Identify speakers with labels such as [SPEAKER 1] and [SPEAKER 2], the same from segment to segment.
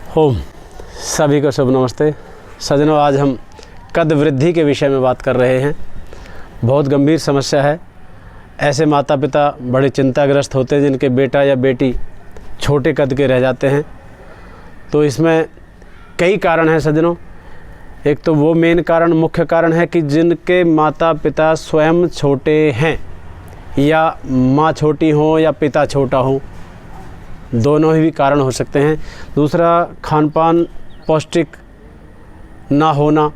[SPEAKER 1] ओम सभी को शुभ नमस्ते। सज्जनों, आज हम कद वृद्धि के विषय में बात कर रहे हैं। बहुत गंभीर समस्या है। ऐसे माता पिता बड़े चिंताग्रस्त होते हैं जिनके बेटा या बेटी छोटे कद के रह जाते हैं। तो इसमें कई कारण हैं सज्जनों। एक तो वो मेन कारण, मुख्य कारण है कि जिनके माता पिता स्वयं छोटे हैं, या माँ छोटी हो या पिता छोटा हो, दोनों ही कारण हो सकते हैं। दूसरा, खान पान पौष्टिक ना होना।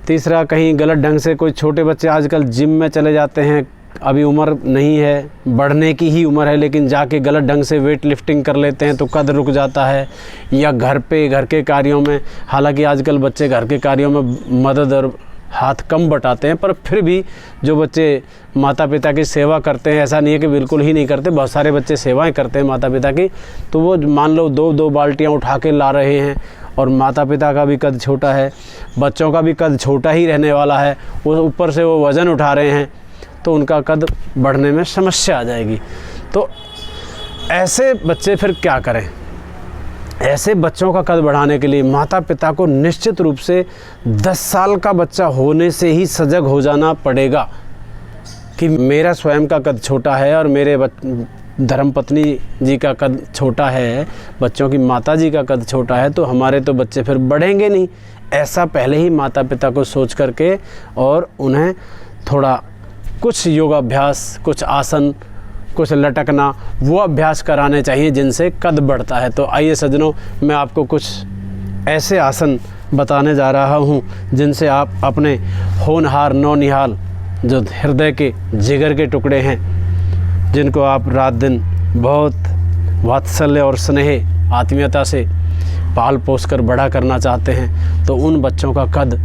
[SPEAKER 1] तीसरा, कहीं गलत ढंग से कोई छोटे बच्चे आजकल जिम में चले जाते हैं, अभी उम्र नहीं है, बढ़ने की ही उम्र है, लेकिन जाके गलत ढंग से वेट लिफ्टिंग कर लेते हैं तो कद रुक जाता है। या घर के कार्यों में, हालांकि आजकल बच्चे घर के कार्यों में मदद और हाथ कम बटाते हैं, पर फिर भी जो बच्चे माता पिता की सेवा करते हैं, ऐसा नहीं है कि बिल्कुल ही नहीं करते, बहुत सारे बच्चे सेवाएं करते हैं माता पिता की। तो वो मान लो दो बाल्टियाँ उठा के ला रहे हैं और माता पिता का भी कद छोटा है, बच्चों का भी कद छोटा ही रहने वाला है, वो ऊपर से वो वज़न उठा रहे हैं, तो उनका कद बढ़ने में समस्या आ जाएगी। तो ऐसे बच्चे फिर क्या करें? ऐसे बच्चों का कद बढ़ाने के लिए माता पिता को निश्चित रूप से 10 साल का बच्चा होने से ही सजग हो जाना पड़ेगा कि मेरा स्वयं का कद छोटा है और मेरे धर्मपत्नी जी का कद छोटा है, बच्चों की माता जी का कद छोटा है, तो हमारे तो बच्चे फिर बढ़ेंगे नहीं। ऐसा पहले ही माता पिता को सोच करके और उन्हें थोड़ा कुछ योगाभ्यास, कुछ आसन, कुछ लटकना, वो अभ्यास कराने चाहिए जिनसे कद बढ़ता है। तो आइए सज्जनों, मैं आपको कुछ ऐसे आसन बताने जा रहा हूँ जिनसे आप अपने होनहार नौनिहाल, जो हृदय के जिगर के टुकड़े हैं, जिनको आप रात दिन बहुत वात्सल्य और स्नेह आत्मीयता से पाल पोस कर बड़ा करना चाहते हैं, तो उन बच्चों का कद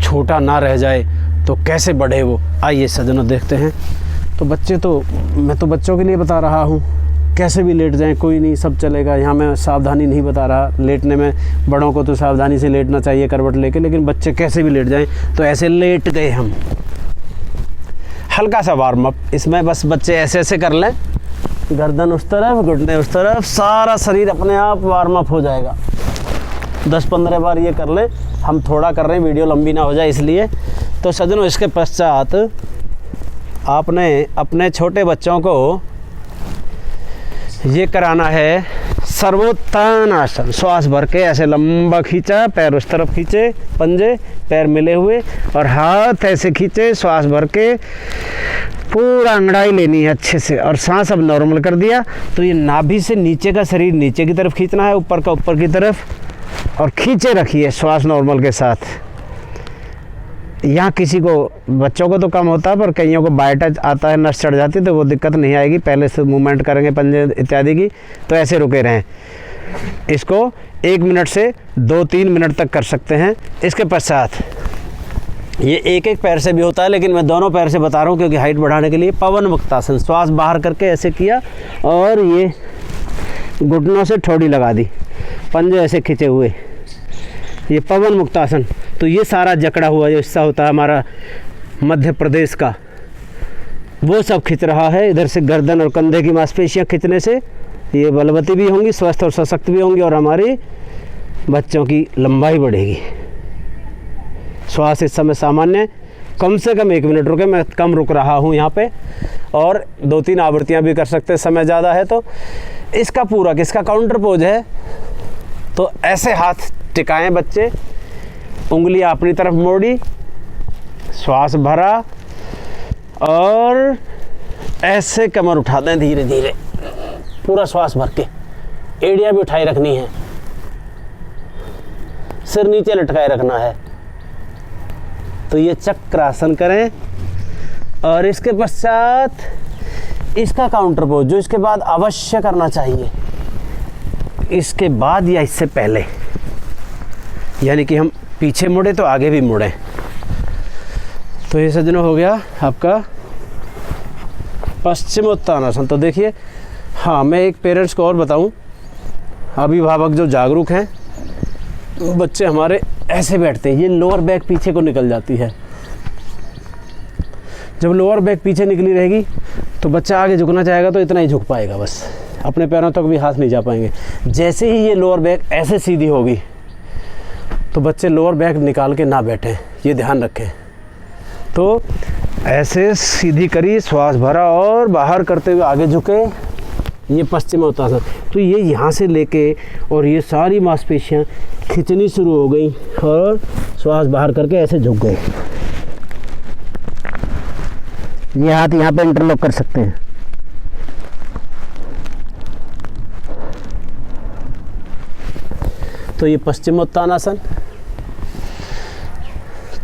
[SPEAKER 1] छोटा ना रह जाए तो कैसे बढ़े वो, आइए सज्जनों देखते हैं। तो मैं तो बच्चों के लिए बता रहा हूँ, कैसे भी लेट जाएं कोई नहीं, सब चलेगा। यहाँ मैं सावधानी नहीं बता रहा, लेटने में बड़ों को तो सावधानी से लेटना चाहिए करवट लेके, लेकिन बच्चे कैसे भी लेट जाएं। तो ऐसे लेट गए हम, हल्का सा वार्म अप, इसमें बस बच्चे ऐसे ऐसे कर लें, गर्दन उस तरफ, घुटने उस तरफ, सारा शरीर अपने आप वार्म अप हो जाएगा। 10-15 बार ये कर लें। हम थोड़ा कर रहे हैं, वीडियो लंबी ना हो जाए इसलिए। तो सज्जनों, इसके पश्चात आपने अपने छोटे बच्चों को ये कराना है सर्वोत्थानासन। श्वास भर के ऐसे लंबा खींचा, पैर उस तरफ खींचे, पंजे पैर मिले हुए, और हाथ ऐसे खींचे, श्वास भर के पूरा अंगड़ाई लेनी है अच्छे से, और सांस अब नॉर्मल कर दिया। तो ये नाभि से नीचे का शरीर नीचे की तरफ खींचना है, ऊपर का ऊपर की तरफ, और खींचे रखिए श्वास नॉर्मल के साथ। यहाँ किसी को, बच्चों को तो कम होता है, पर कईयों को बायटच आता है, नस चढ़ जाती है, तो वो दिक्कत नहीं आएगी। पहले से मूवमेंट करेंगे पंजे इत्यादि की, तो ऐसे रुके रहें। इसको 1 मिनट से 2-3 मिनट तक कर सकते हैं। इसके पश्चात ये एक पैर से भी होता है, लेकिन मैं दोनों पैर से बता रहा हूँ क्योंकि हाइट बढ़ाने के लिए। पवन मुक्तासन, श्वास बाहर करके ऐसे किया और ये घुटनों से ठोड़ी लगा दी, पंजे ऐसे खींचे हुए, ये पवन मुक्तासन। तो ये सारा जकड़ा हुआ जो हिस्सा होता है हमारा मध्य प्रदेश का, वो सब खिंच रहा है। इधर से गर्दन और कंधे की मांसपेशियां खिंचने से ये बलवती भी होंगी, स्वस्थ और सशक्त भी होंगी, और हमारे बच्चों की लंबाई बढ़ेगी। श्वास इस समय सामान्य, कम से कम 1 मिनट रुके, मैं कम रुक रहा हूँ यहाँ पे, और 2-3 आवृत्तियाँ भी कर सकते हैं, समय ज़्यादा है तो। इसका पूरक, इसका काउंटर पोज है। तो ऐसे हाथ टिकाएं बच्चे, उंगलियां अपनी तरफ मोड़ी, श्वास भरा, और ऐसे कमर उठा दें धीरे धीरे, पूरा श्वास भर के। एड़ियां भी उठाई रखनी है, सिर नीचे लटकाए रखना है। तो ये चक्रासन करें, और इसके पश्चात इसका काउंटर पोज, जो इसके बाद अवश्य करना चाहिए, इसके बाद या इससे पहले, यानी कि हम पीछे मुड़े तो आगे भी मुड़ें। तो ये सज्जनों हो गया आपका पश्चिमोत्तानासन। तो देखिए, हाँ, मैं एक पेरेंट्स को और बताऊं, अभिभावक जो जागरूक हैं, बच्चे हमारे ऐसे बैठते हैं, ये लोअर बैक पीछे को निकल जाती है। जब लोअर बैक पीछे निकली रहेगी तो बच्चा आगे झुकना चाहेगा तो इतना ही झुक पाएगा बस। अपने पैरों तक भी हाथ नहीं जा पाएंगे। जैसे ही ये लोअर बैक ऐसे सीधी होगी तो बच्चे लोअर बैक निकाल के ना बैठें, ये ध्यान रखें। तो ऐसे सीधी करी, श्वास भरा और बाहर करते हुए आगे झुके, ये पश्चिमोत्तानासन। तो ये यहाँ से लेके और ये सारी मांसपेशियाँ खिंचनी शुरू हो गई और श्वास बाहर करके ऐसे झुक गए। ये हाथ यहाँ पे इंटरलॉक कर सकते हैं। तो ये पश्चिमोत्तानासन।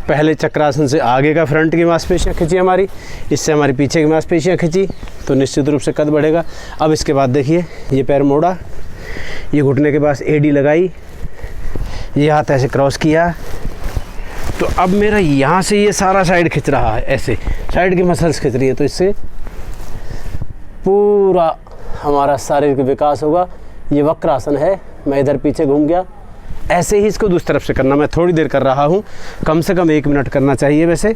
[SPEAKER 1] पहले चक्रासन से आगे का फ्रंट की मांसपेशियाँ खिंची हमारी, इससे हमारी पीछे की मांसपेशियाँ खिंची, तो निश्चित रूप से कद बढ़ेगा। अब इसके बाद देखिए, ये पैर मोड़ा, ये घुटने के पास एडी लगाई, ये हाथ ऐसे क्रॉस किया, तो अब मेरा यहाँ से ये सारा साइड खिंच रहा है, ऐसे साइड की मसल्स खिंच रही है, तो इससे पूरा हमारा शारीरिक विकास होगा। ये वक्रासन है। मैं इधर पीछे घूम गया, ऐसे ही इसको दूसरी तरफ से करना। मैं थोड़ी देर कर रहा हूँ, कम से कम 1 मिनट करना चाहिए। वैसे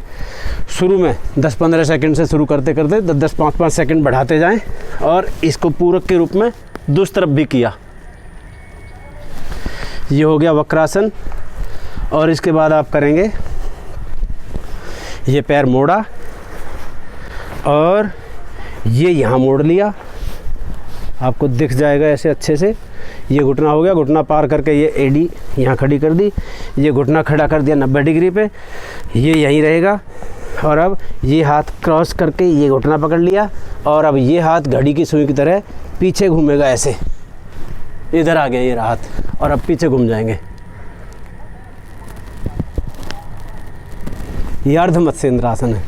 [SPEAKER 1] शुरू में 10-15 सेकंड से शुरू करते करते 10-10, 5-5 सेकंड बढ़ाते जाएं और इसको पूरक के रूप में दूसरी तरफ भी किया। ये हो गया वक्रासन। और इसके बाद आप करेंगे, ये पैर मोड़ा और ये यहाँ मोड़ लिया, आपको दिख जाएगा ऐसे अच्छे से। ये घुटना हो गया, घुटना पार करके ये एडी यहाँ खड़ी कर दी, ये घुटना खड़ा कर दिया 90 डिग्री पे, ये यहीं रहेगा। और अब ये हाथ क्रॉस करके ये घुटना पकड़ लिया और अब ये हाथ घड़ी की सुई की तरह पीछे घूमेगा, ऐसे इधर आ गया ये हाथ और अब पीछे घूम जाएंगे। ये अर्ध मत्स्येंद्रासन है।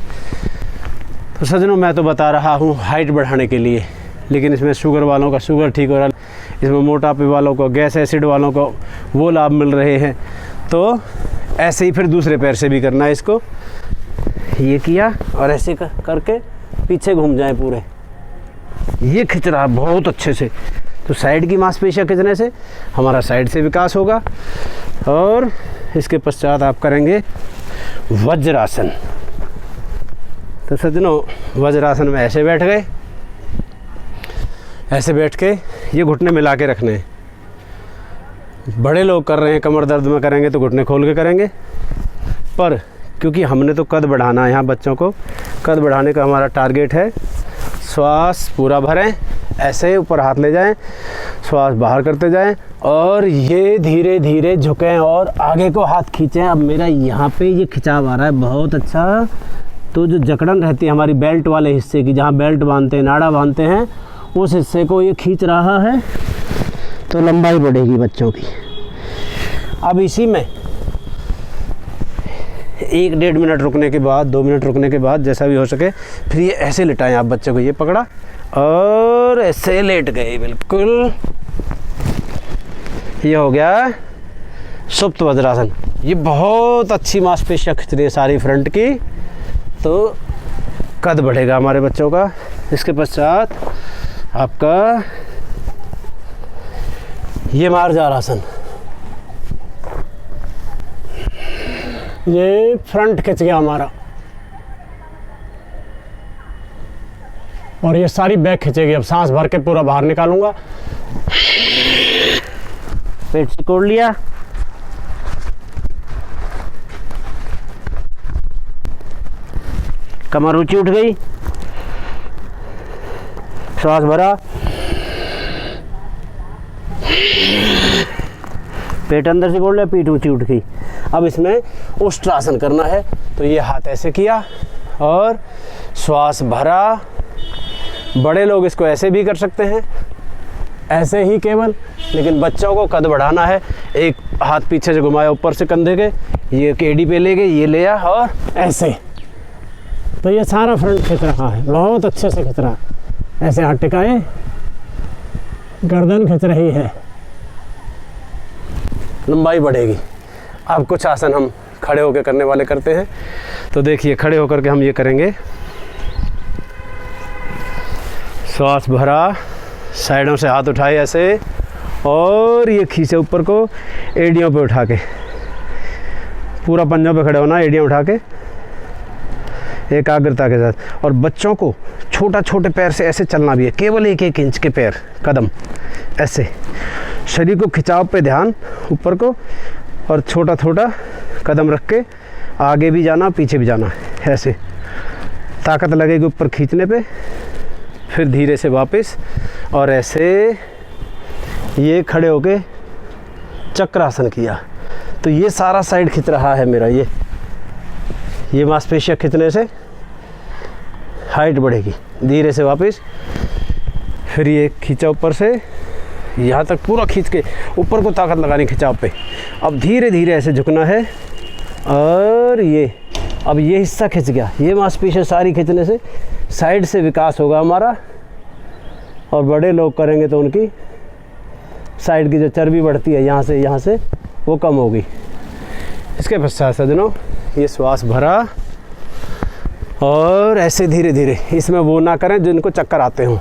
[SPEAKER 1] तो सज्जनों, मैं तो बता रहा हूँ हाइट बढ़ाने के लिए, लेकिन इसमें शुगर वालों का शुगर ठीक हो रहा है, इसमें मोटापे वालों को, गैस एसिड वालों को वो लाभ मिल रहे हैं। तो ऐसे ही फिर दूसरे पैर से भी करना है इसको। ये किया और ऐसे करके पीछे घूम जाए पूरे, ये खिंच रहा है बहुत अच्छे से। तो साइड की मांसपेशियाँ खिंचने से हमारा साइड से विकास होगा। और इसके पश्चात आप करेंगे वज्रासन। तो सज्जनों, वज्रासन में ऐसे बैठ गए, ऐसे बैठ के ये घुटने मिला के रखने हैं। बड़े लोग कर रहे हैं, कमर दर्द में करेंगे तो घुटने खोल के करेंगे, पर क्योंकि हमने तो कद बढ़ाना है, यहाँ बच्चों को कद बढ़ाने का हमारा टारगेट है। श्वास पूरा भरें, ऐसे ऊपर हाथ ले जाएं, श्वास बाहर करते जाएं और ये धीरे धीरे झुकें और आगे को हाथ खींचें। अब मेरा यहाँ पे ये खिंचाव आ रहा है बहुत अच्छा। तो जो जकड़न रहती है हमारी बेल्ट वाले हिस्से की, जहाँ बेल्ट बांधते हैं, नाड़ा बांधते हैं, उस हिस्से को ये खींच रहा है, तो लंबाई बढ़ेगी बच्चों की। अब इसी में 1-1.5 मिनट रुकने के बाद, 2 मिनट रुकने के बाद, जैसा भी हो सके, फिर ये ऐसे लिटाएं आप बच्चों को। ये पकड़ा और ऐसे लेट गए, बिल्कुल। ये हो गया सुप्त वज्रासन। ये बहुत अच्छी मांसपेशियाँ खिंच रही है सारी फ्रंट की, तो कद बढ़ेगा हमारे बच्चों का। इसके पश्चात आपका ये मार्जारासन। ये फ्रंट खिंच गया हमारा और ये सारी बैक खिंचेगी। अब सांस भर के पूरा बाहर निकालूंगा। पेट सिकोड़ लिया, कमर ऊंची उठ गई, श्वास भरा, पेट अंदर से खोल लिया, पीठ ऊंची उठ गई। अब इसमें उष्ट्रासन करना है। तो ये हाथ ऐसे किया और श्वास भरा। बड़े लोग इसको ऐसे भी कर सकते हैं, ऐसे ही केवल, लेकिन बच्चों को कद बढ़ाना है। एक हाथ पीछे से घुमाया ऊपर से कंधे के, ये केडी पे ले गए, ये ले आ और ऐसे। तो ये सारा फ्रंट खिंच रहा है, बहुत अच्छे से खिंच रहा है। ऐसे हाथ टिकाए, गर्दन खिंच रही है, लंबाई बढ़ेगी। अब कुछ आसन हम खड़े होकर करने वाले करते हैं। तो देखिए, खड़े होकर के हम ये करेंगे। श्वास भरा, साइडों से हाथ उठाए ऐसे और ये खींचे ऊपर को, एड़ियों पे उठा के, पूरा पंजों पे खड़े होना, एड़ियाँ उठा के एकाग्रता के साथ। और बच्चों को छोटे पैर से ऐसे चलना भी है, केवल 1-1 इंच के पैर, कदम ऐसे। शरीर को खिंचाव पे ध्यान ऊपर को, और छोटा कदम रख के आगे भी जाना पीछे भी जाना, ऐसे ताकत लगेगी ऊपर खींचने पे। फिर धीरे से वापस, और ऐसे ये खड़े होके चक्रासन किया। तो ये सारा साइड खिंच रहा है मेरा, ये मांसपेशियाँ खिंचने से हाइट बढ़ेगी। धीरे से वापस, फिर ये खींचा ऊपर से यहाँ तक, पूरा खींच के ऊपर को ताकत लगानी खिंचाव पे। अब धीरे धीरे ऐसे झुकना है, और ये अब ये हिस्सा खिंच गया, ये मांसपेशियाँ सारी खींचने से साइड से विकास होगा हमारा। और बड़े लोग करेंगे तो उनकी साइड की जो चर्बी बढ़ती है यहाँ से वो कम होगी। इसके पश्चात सज्जनों, ये श्वास भरा, और ऐसे धीरे धीरे, इसमें वो ना करें जिनको चक्कर आते हों।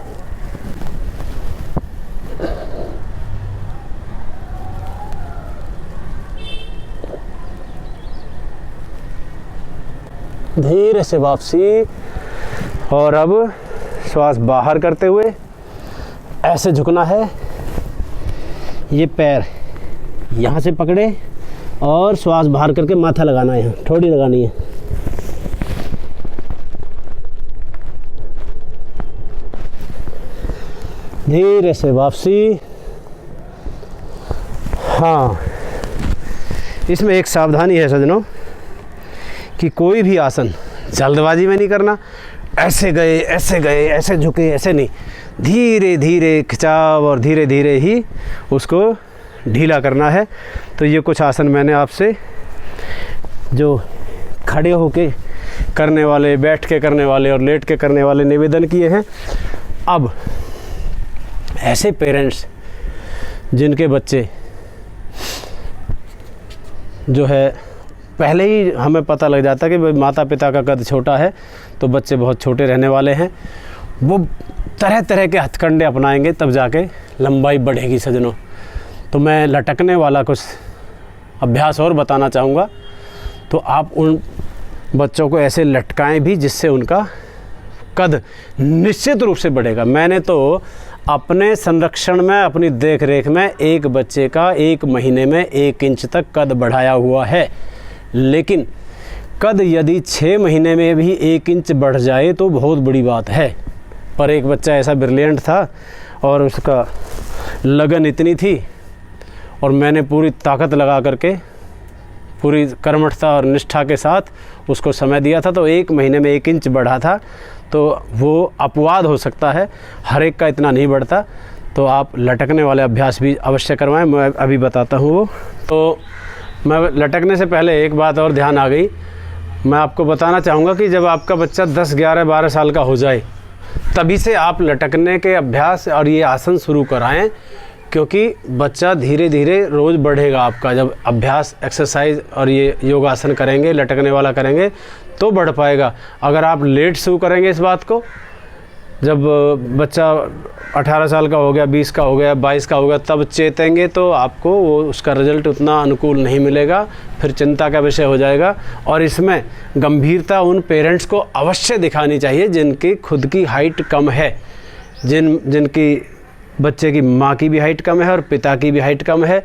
[SPEAKER 1] धीरे से वापसी, और अब श्वास बाहर करते हुए ऐसे झुकना है। ये पैर यहाँ से पकड़े, और श्वास बाहर करके माथा लगाना है, यहाँ ठोड़ी लगानी है। धीरे से वापसी। हाँ, इसमें एक सावधानी है सज्जनों कि कोई भी आसन जल्दबाजी में नहीं करना। ऐसे गए, ऐसे झुके, ऐसे नहीं, धीरे धीरे खिंचाव, और धीरे धीरे ही उसको ढीला करना है। तो ये कुछ आसन मैंने आपसे जो खड़े होके करने वाले, बैठ के करने वाले और लेट के करने वाले निवेदन किए हैं। अब ऐसे पेरेंट्स जिनके बच्चे जो है, पहले ही हमें पता लग जाता है कि माता पिता का कद छोटा है तो बच्चे बहुत छोटे रहने वाले हैं, वो तरह तरह के हथकंडे अपनाएंगे, तब जाके लंबाई बढ़ेगी सज्जनों। तो मैं लटकने वाला कुछ अभ्यास और बताना चाहूँगा। तो आप उन बच्चों को ऐसे लटकाएं भी, जिससे उनका कद निश्चित रूप से बढ़ेगा। मैंने तो अपने संरक्षण में, अपनी देख रेख में एक बच्चे का 1 महीने में 1 इंच तक कद बढ़ाया हुआ है। लेकिन कद यदि 6 महीने में भी 1 इंच बढ़ जाए तो बहुत बड़ी बात है। पर एक बच्चा ऐसा ब्रिलियंट था, और उसका लगन इतनी थी, और मैंने पूरी ताकत लगा करके, पूरी कर्मठता और निष्ठा के साथ उसको समय दिया था, तो 1 महीने में 1 इंच बढ़ा था। तो वो अपवाद हो सकता है, हर एक का इतना नहीं बढ़ता। तो आप लटकने वाले अभ्यास भी अवश्य करवाएं, मैं अभी बताता हूँ वो। तो मैं लटकने से पहले एक बात और ध्यान आ गई, मैं आपको बताना चाहूँगा कि जब आपका बच्चा 10, 11, 12 साल का हो जाए, तभी से आप लटकने के अभ्यास और ये आसन शुरू कराएं, क्योंकि बच्चा धीरे धीरे रोज़ बढ़ेगा आपका। जब अभ्यास, एक्सरसाइज और ये योगासन करेंगे, लटकने वाला करेंगे, तो बढ़ पाएगा। अगर आप लेट शुरू करेंगे इस बात को, जब बच्चा 18 साल का हो गया, 20 का हो गया, 22 का हो गया, तब चेतेंगे, तो आपको वो उसका रिज़ल्ट उतना अनुकूल नहीं मिलेगा, फिर चिंता का विषय हो जाएगा। और इसमें गंभीरता उन पेरेंट्स को अवश्य दिखानी चाहिए जिनकी खुद की हाइट कम है, जिनकी बच्चे की माँ की भी हाइट कम है और पिता की भी हाइट कम है,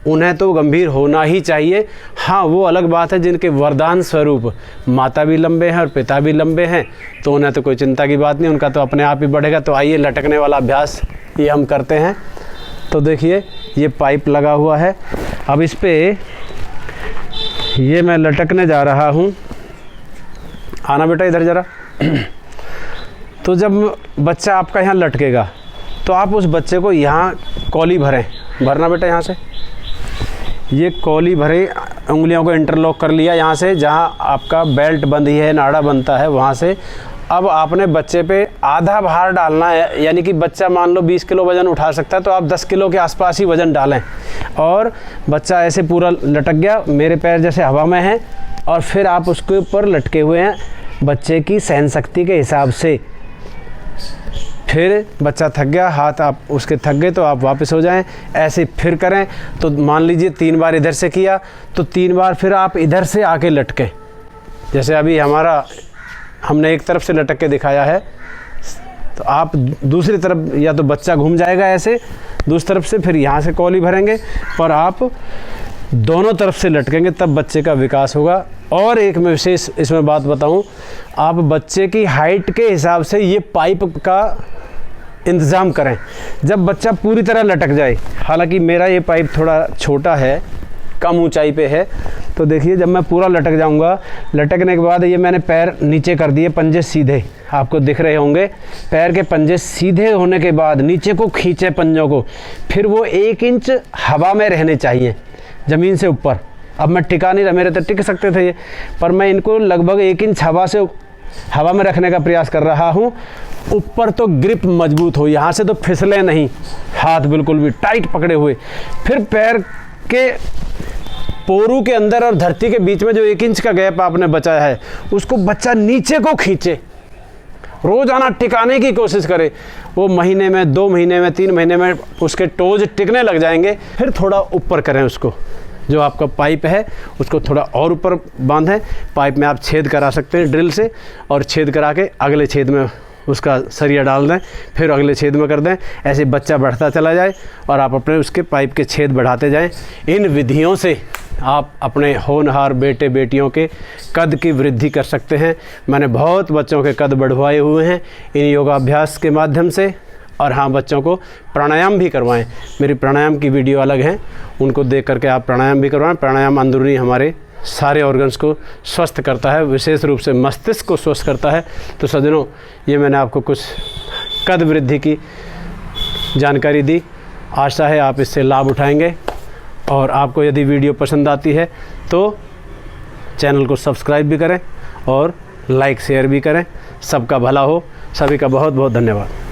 [SPEAKER 1] उन्हें तो गंभीर होना ही चाहिए। हाँ, वो अलग बात है जिनके वरदान स्वरूप माता भी लंबे हैं और पिता भी लंबे हैं, तो उन्हें तो कोई चिंता की बात नहीं, उनका तो अपने आप ही बढ़ेगा। तो आइए लटकने वाला अभ्यास ये हम करते हैं। तो देखिए, ये पाइप लगा हुआ है, अब इस पर ये मैं लटकने जा रहा हूँ। आना बेटा इधर ज़रा। तो जब बच्चा आपका यहाँ लटकेगा, तो आप उस बच्चे को यहाँ कौली भरना बेटा, यहाँ से ये कौली भरे, उंगलियों को इंटरलॉक कर लिया यहाँ से, जहाँ आपका बेल्ट बंधी है, नाड़ा बनता है, वहाँ से। अब आपने बच्चे पे आधा भार डालना है, यानी कि बच्चा मान लो 20 किलो वज़न उठा सकता है, तो आप 10 किलो के आसपास ही वज़न डालें। और बच्चा ऐसे पूरा लटक गया, मेरे पैर जैसे हवा में हैं, और फिर आप उसके ऊपर लटके हुए हैं बच्चे की सहन शक्ति के हिसाब से। फिर बच्चा थक गया, हाथ आप उसके थक गए तो आप वापस हो जाएं, ऐसे फिर करें। तो मान लीजिए 3 बार इधर से किया, तो 3 बार फिर आप इधर से आके लटकें। जैसे अभी हमारा हमने एक तरफ से लटक के दिखाया है, तो आप दूसरी तरफ या तो बच्चा घूम जाएगा ऐसे दूसरी तरफ से, फिर यहाँ से कौली भरेंगे, पर आप दोनों तरफ से लटकेंगे तब बच्चे का विकास होगा। और एक मैं विशेष इसमें बात बताऊं, आप बच्चे की हाइट के हिसाब से ये पाइप का इंतज़ाम करें। जब बच्चा पूरी तरह लटक जाए, हालांकि मेरा ये पाइप थोड़ा छोटा है, कम ऊंचाई पे है, तो देखिए जब मैं पूरा लटक जाऊंगा, लटकने के बाद ये मैंने पैर नीचे कर दिए, पंजे सीधे आपको दिख रहे होंगे, पैर के पंजे सीधे होने के बाद नीचे को खींचे पंजों को, फिर वो 1 इंच हवा में रहने चाहिए ज़मीन से ऊपर। अब मैं टिका नहीं रहा, मेरे तो टिक सकते थे ये, पर मैं इनको लगभग 1 इंच हवा में रखने का प्रयास कर रहा हूँ। ऊपर तो ग्रिप मजबूत हो, यहाँ से तो फिसले नहीं, हाथ बिल्कुल भी टाइट पकड़े हुए। फिर पैर के पोरू के अंदर और धरती के बीच में जो 1 इंच का गैप आपने बचाया है, उसको बच्चा नीचे को खींचे, रोज़ाना टिकाने की कोशिश करे। वो महीने में, 2 महीने में, 3 महीने में उसके टोज टिकने लग जाएंगे। फिर थोड़ा ऊपर करें उसको, जो आपका पाइप है उसको थोड़ा और ऊपर बांधें। पाइप में आप छेद करा सकते हैं ड्रिल से, और छेद करा के अगले छेद में उसका सरिया डाल दें, फिर अगले छेद में कर दें। ऐसे बच्चा बढ़ता चला जाए और आप अपने उसके पाइप के छेद बढ़ाते जाएं। इन विधियों से आप अपने होनहार बेटे बेटियों के कद की वृद्धि कर सकते हैं। मैंने बहुत बच्चों के कद बढ़वाए हुए हैं इन योगाभ्यास के माध्यम से। और हाँ, बच्चों को प्राणायाम भी करवाएं। मेरी प्राणायाम की वीडियो अलग हैं, उनको देख करके आप प्राणायाम भी करवाएं। प्राणायाम अंदरूनी हमारे सारे ऑर्गन्स को स्वस्थ करता है, विशेष रूप से मस्तिष्क को स्वस्थ करता है। तो सज्जनों, ये मैंने आपको कुछ कद वृद्धि की जानकारी दी। आशा है आप इससे लाभ उठाएंगे, और आपको यदि वीडियो पसंद आती है तो चैनल को सब्सक्राइब भी करें और लाइक शेयर भी करें। सबका भला हो। सभी का बहुत बहुत धन्यवाद।